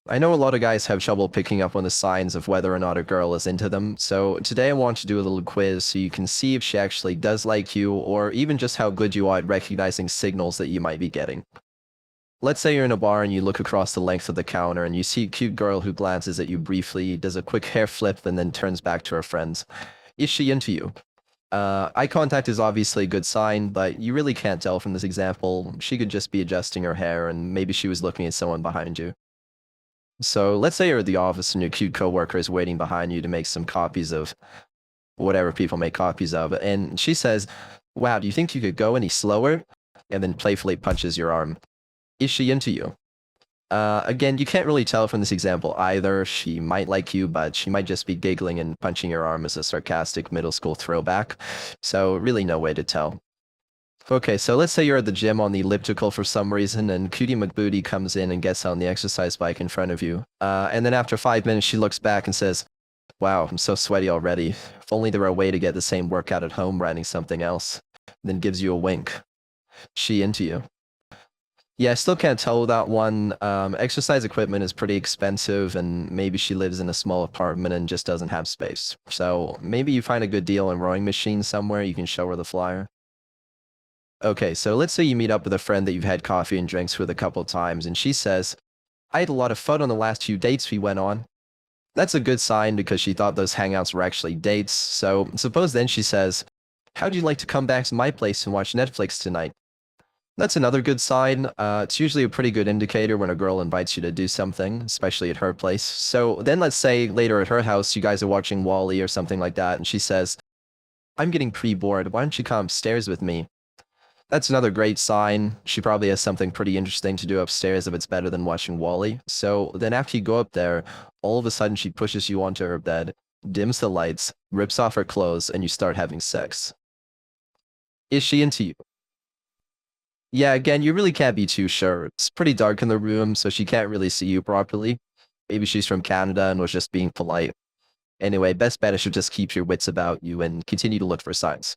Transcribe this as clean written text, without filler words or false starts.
I know a lot of guys have trouble picking up on the signs of whether or not a girl is into them, so today I want to do a little quiz so you can see if she actually does like you, or even just how good you are at recognizing signals that you might be getting. Let's say you're in a bar and you look across the length of the counter and you see a cute girl who glances at you briefly, does a quick hair flip, and then turns back to her friends. Is she into you? Eye contact is obviously a good sign, but you really can't tell from this example. She could just be adjusting her hair, and maybe she was looking at someone behind you. So let's say you're at the office and your cute coworker is waiting behind you to make some copies of whatever people make copies of, and she says, "Wow, do you think you could go any slower?" And then playfully punches your arm. Is she into you? Again, you can't really tell from this example either. She might like you, but she might just be giggling and punching your arm as a sarcastic middle school throwback. So really no way to tell. Okay, so let's say you're at the gym on the elliptical for some reason, and Cutie McBooty comes in and gets on the exercise bike in front of you. And then after 5 minutes, she looks back and says, "Wow, I'm so sweaty already. If only there were a way to get the same workout at home riding something else." Then gives you a wink. She into you? Yeah, I still can't tell with that one. Exercise equipment is pretty expensive, and maybe she lives in a small apartment and just doesn't have space. So maybe you find a good deal on rowing machines somewhere, you can show her the flyer. Okay, so let's say you meet up with a friend that you've had coffee and drinks with a couple times, and she says, "I had a lot of fun on the last few dates we went on." That's a good sign because she thought those hangouts were actually dates. So suppose then she says, "How'd you like to come back to my place and watch Netflix tonight?" That's another good sign. It's usually a pretty good indicator when a girl invites you to do something, especially at her place. So then let's say later at her house, you guys are watching Wall-E or something like that, and she says, "I'm getting pretty bored. Why don't you come upstairs with me?" That's another great sign. She probably has something pretty interesting to do upstairs if it's better than watching Wall-E. So then after you go up there, all of a sudden she pushes you onto her bed, dims the lights, rips off her clothes, and you start having sex. Is she into you? Yeah, again, you really can't be too sure. It's pretty dark in the room, so she can't really see you properly. Maybe she's from Canada and was just being polite. Anyway, best bet is to just keep your wits about you and continue to look for signs.